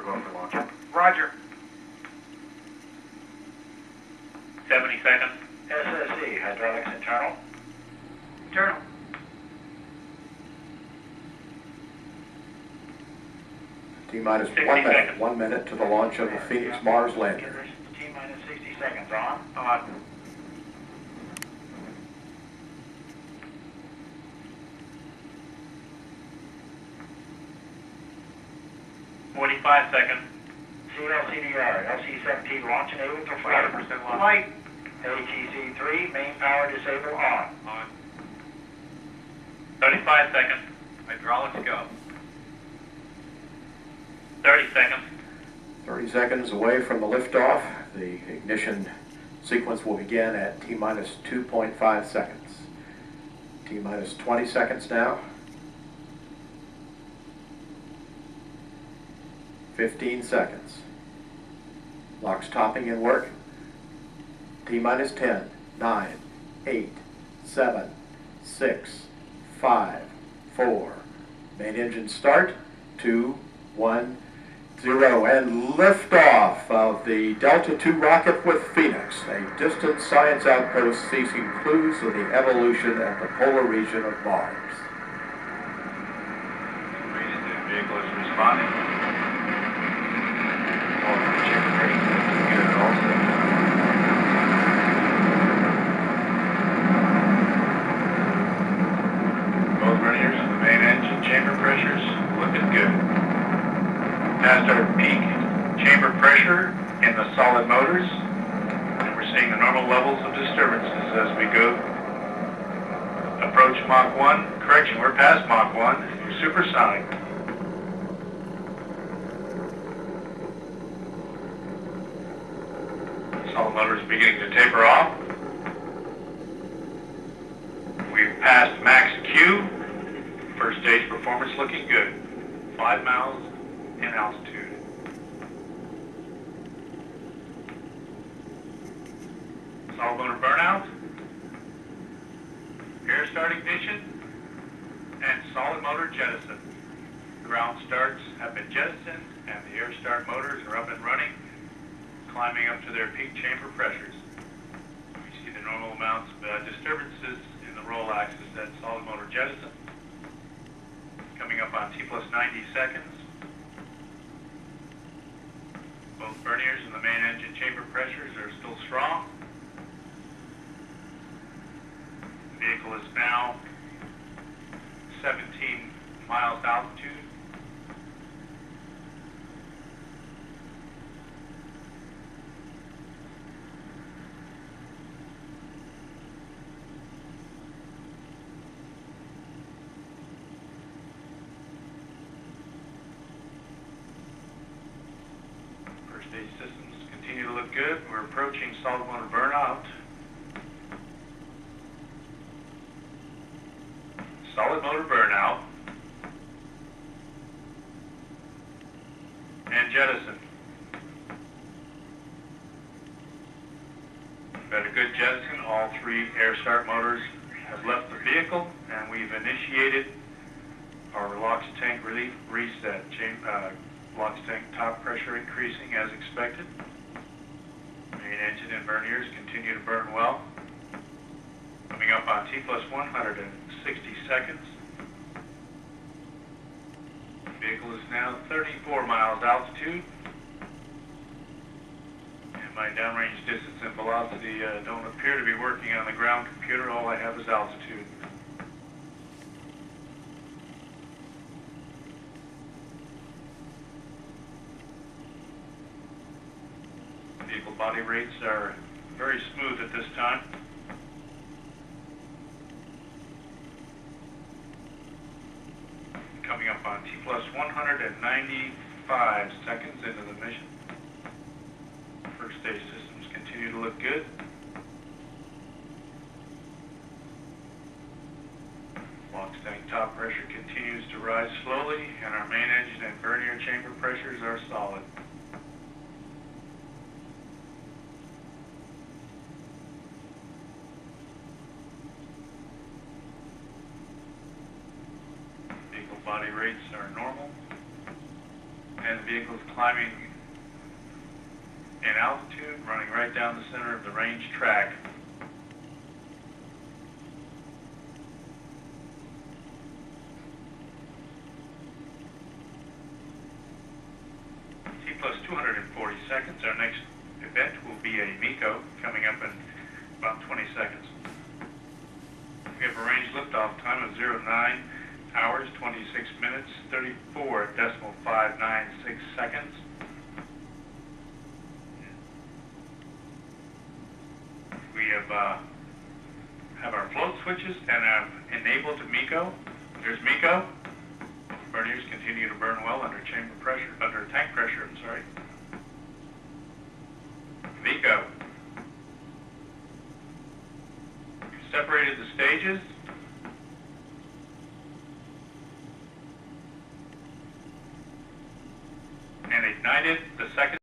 go for launch. Roger. 70 seconds. SSE, hydraulics internal. Internal. T-minus 60 1 minute. seconds. 1 minute to the launch of the Phoenix Mars lander. T-minus 60 seconds. On. On. Forty-five seconds. CLCDR, LC-17 launch enabled to flight. 100% launch. Flight. ATC-3, main power disabled on. On. 35 seconds. Hydraulics go. 30 seconds. 30 seconds away from the liftoff. The ignition sequence will begin at T-minus 2.5 seconds. T-minus 20 seconds now. 15 seconds. Locks topping in work. T-minus 10, 9, 8, 7, 6, 5, 4. Main engine start. 2, 1, 0. And liftoff of the Delta II rocket with Phoenix, a distant science outpost seeking clues of the evolution of the polar region of Mars. The vehicle is responding. Both verniers and the main engine chamber pressures looking good. Past our peak chamber pressure in the solid motors, and we're seeing the normal levels of disturbances as we go approach Mach 1. Correction, we're past Mach 1. We're supersonic. Solid motor is beginning to taper off. We've passed max Q. First stage performance looking good. 5 miles in altitude. Solid motor burnout. Air start ignition. And solid motor jettison. Ground starts have been jettisoned and the air start motors are up and running, climbing up to their peak chamber pressures. We see the normal amounts of disturbances in the roll axis at solid motor jettison. Coming up on T plus 90 seconds. Both verniers and the main engine chamber pressures are still strong. The vehicle is now 17 miles altitude. First stage systems continue to look good. We're approaching solid motor burnout. Solid motor burnout. And jettison. We've had a good jettison. All 3 air start motors have left the vehicle, and we've initiated our LOX tank relief reset. LOX tank top pressure increasing as expected. Main engine and verniers continue to burn well. Coming up on T plus 160 seconds. The vehicle is now 34 miles altitude. And my downrange distance and velocity don't appear to be working on the ground computer. All I have is altitude. Vehicle body rates are very smooth at this time. Coming up on T plus 195 seconds into the mission. First stage systems continue to look good. LOX tank top pressure continues to rise slowly, and our main engine and vernier chamber pressures are solid. Body rates are normal. and the vehicle is climbing in altitude, running right down the center of the range track. T plus 240 seconds. Our next event will be a MECO coming up in about 20 seconds. We have a range liftoff time of 09 hours, 26 minutes, 34.596 seconds. We have our float switches and have enabled MECO. There's MECO. Verniers continue to burn well under chamber pressure, under tank pressure, I'm sorry. MECO. Separated the stages. And ignited the second